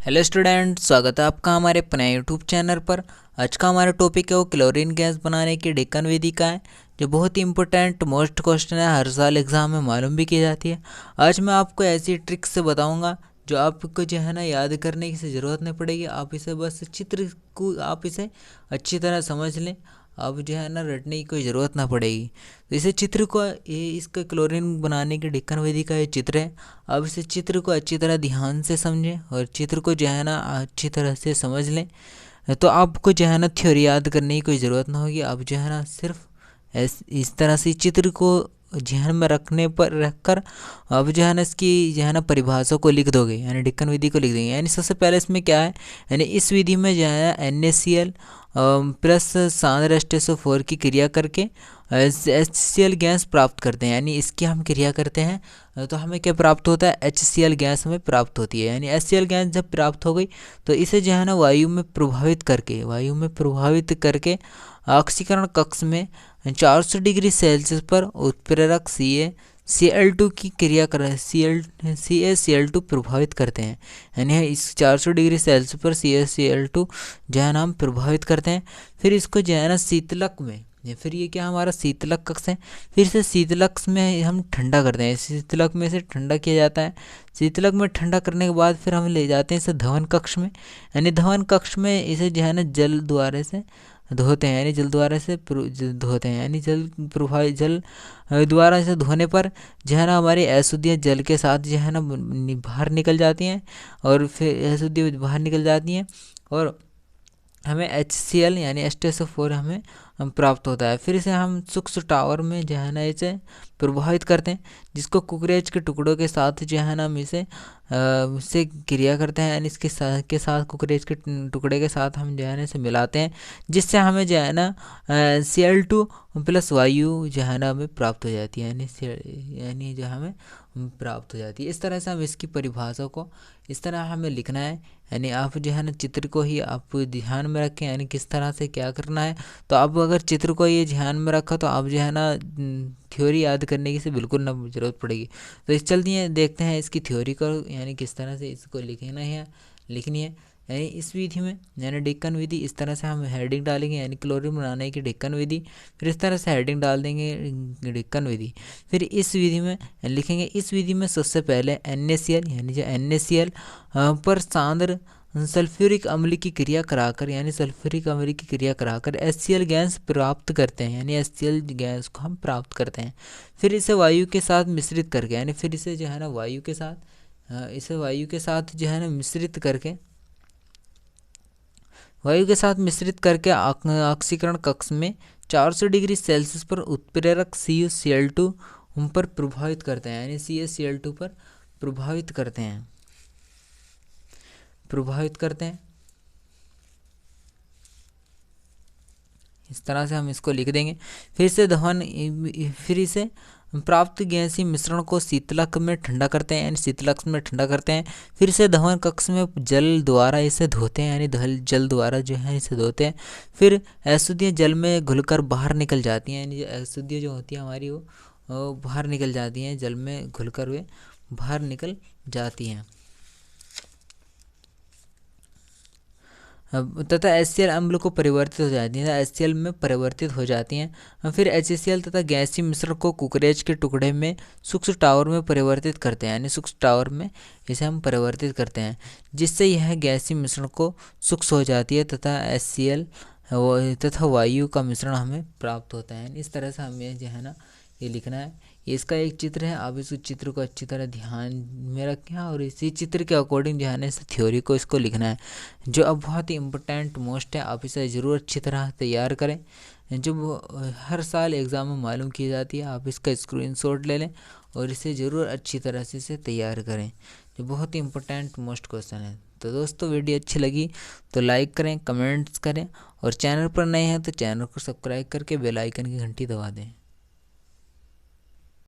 Hello student, स्वागत है आपका हमारे अपने यूट्यूब चैनल पर। आज का हमारा टॉपिक है वो क्लोरीन गैस बनाने की ढक्कन विधि का है, जो बहुत ही इंपॉर्टेंट मोस्ट क्वेश्चन है, हर साल एग्जाम में मालूम भी की जाती है। आज मैं आपको ऐसी ट्रिक्स से बताऊंगा जो आपको जो है ना याद करने की ज़रूरत नहीं पड़ेगी। आप इसे बस चित्र को आप इसे अच्छी तरह समझ लें, अब जो है ना रटने की कोई ज़रूरत ना पड़ेगी। तो इसे चित्र को ये इसका क्लोरीन बनाने की ढक्कन विधि का ये चित्र है। अब इसे चित्र को अच्छी तरह ध्यान से समझें और चित्र को जो है ना अच्छी तरह से समझ लें, तो आपको जो है ना थ्योरी याद करने की कोई ज़रूरत ना होगी। आप जो है ना सिर्फ इस तरह से चित्र को ध्यान में रखने पर रखकर अब जो है ना इसकी जो है ना परिभाषा को लिख दोगे, यानी ढक्कन विधि को लिख देंगे। यानी सबसे पहले इसमें क्या है, यानी इस विधि में जो है NaCl प्लस सांद्र H2SO4 की क्रिया करके HCl गैस प्राप्त करते हैं। यानी इसकी हम क्रिया करते हैं तो हमें क्या प्राप्त होता है, HCl गैस हमें प्राप्त होती है। यानी HCl गैस जब प्राप्त हो गई तो इसे जो है ना वायु में प्रभावित करके ऑक्सीकरण कक्ष में 400 डिग्री सेल्सियस पर उत्प्रेरक Cl2 की क्रिया कर CaCl2 प्रभावित करते हैं। यानी इस 400 डिग्री सेल्सियस पर CaCl2 जो है ना हम प्रभावित करते हैं। फिर इसको जो है ना शीतलक में, फिर ये क्या हमारा शीतलक कक्ष है, फिर से शीतलक में हम ठंडा करते हैं। शीतलक में से ठंडा किया जाता है। शीतलक में ठंडा करने के बाद फिर हम ले जाते हैं इसे धवन कक्ष में। यानी धवन कक्ष में इसे जो है ना जल द्वारा से धोते हैं, यानी जल द्वारा से धोते हैं। यानी जल द्वारा से धोने पर जो है ना हमारी अशुद्धियाँ जल के साथ जो है ना बाहर निकल जाती हैं, और फिर अशुद्धियाँ बाहर निकल जाती हैं और हमें HCl यानी H2SO4 हमें प्राप्त होता है। फिर इसे हम सूक्ष्म टावर में जो है ना इसे प्रभावित करते हैं, जिसको कुकरेज के टुकड़ों के साथ जो है ना हम इसे क्रिया करते हैं। यानी इसके साथ कुकरेज के टुकड़े के साथ हम जो है ना इसे मिलाते हैं, जिससे हमें जो है ना Cl2 प्लस वायु जो है ना हमें प्राप्त हो जाती है। यानी जो हमें प्राप्त हो जाती है। इस तरह से हम इसकी परिभाषा को इस तरह हमें लिखना है। यानी आप जो है ना चित्र को ही आप ध्यान में रखें, यानी किस तरह से क्या करना है। तो आप अगर चित्र को ये ध्यान में रखा तो आप जो है ना थ्योरी याद करने की से बिल्कुल ना ज़रूरत पड़ेगी। तो इस चलते हैं देखते हैं इसकी थ्योरी को, यानी किस तरह से इसको लिखनी है। यानी इस विधि में यानी ढक्कन विधि, इस तरह से हम हेडिंग डालेंगे, यानी क्लोरीन बनाने की ढक्कन विधि। फिर इस तरह से हेडिंग डाल देंगे ढक्कन विधि। फिर इस विधि में लिखेंगे, इस विधि में सबसे पहले NaCl यानी जो NaCl पर सांद्र सल्फ्यूरिक अम्ल की क्रिया कराकर, यानी सल्फ्यूरिक अम्ल की क्रिया कराकर HCl गैस प्राप्त करते हैं। यानी HCl गैस को हम प्राप्त करते हैं। फिर इसे वायु के साथ मिश्रित करके, यानी फिर इसे जो है ना वायु के साथ जो है ना वायु के साथ मिश्रित करके ऑक्सीकरण कक्ष में 400 डिग्री सेल्सियस पर उत्प्रेरक CuCl2 उन पर प्रभावित करते हैं। यानी CaCl2 पर प्रभावित करते हैं इस तरह से हम इसको लिख देंगे। फिर इसे प्राप्त गैसीय मिश्रण को शीतलक में ठंडा करते हैं, यानी शीतलक में ठंडा करते हैं। फिर से दहन कक्ष में जल द्वारा इसे धोते हैं, यानी जल द्वारा जो है इसे धोते हैं। फिर अशुद्धियाँ जल में घुलकर बाहर निकल जाती हैं, यानी अशुद्धियाँ जो होती हैं हमारी वो बाहर निकल जाती हैं, जल में घुलकर वे बाहर निकल जाती हैं। तथा HCl अम्ल को परिवर्तित हो जाती हैं, HCl में परिवर्तित हो जाती हैं। फिर HCl तथा गैसीय मिश्रण को कुकरेज के टुकड़े में सूक्ष्म टावर में परिवर्तित करते हैं, यानी सूक्ष्म टावर में इसे हम परिवर्तित करते हैं, जिससे यह गैसीय मिश्रण को सूक्ष्म हो जाती है तथा HCl तथा वायु का मिश्रण हमें प्राप्त होता है। इस तरह से हमें जो है ना ये लिखना है। ये इसका एक चित्र है, आप इस चित्र को अच्छी तरह ध्यान में रखें और इसी चित्र के अकॉर्डिंग जो है ना इस थ्योरी को इसको लिखना है, जो अब बहुत ही इम्पोर्टेंट मोस्ट है। आप इसे ज़रूर अच्छी तरह तैयार करें, जो हर साल एग्ज़ाम में मालूम की जाती है। आप इसका स्क्रीनशॉट ले लें और इसे ज़रूर अच्छी तरह से इसे तैयार करें, जो बहुत ही इम्पोर्टेंट मोस्ट क्वेश्चन है। तो दोस्तों वीडियो अच्छी लगी तो लाइक करें, कमेंट्स करें, और चैनल पर नए हैं तो चैनल को सब्सक्राइब करके बेल आइकन की घंटी दबा दें।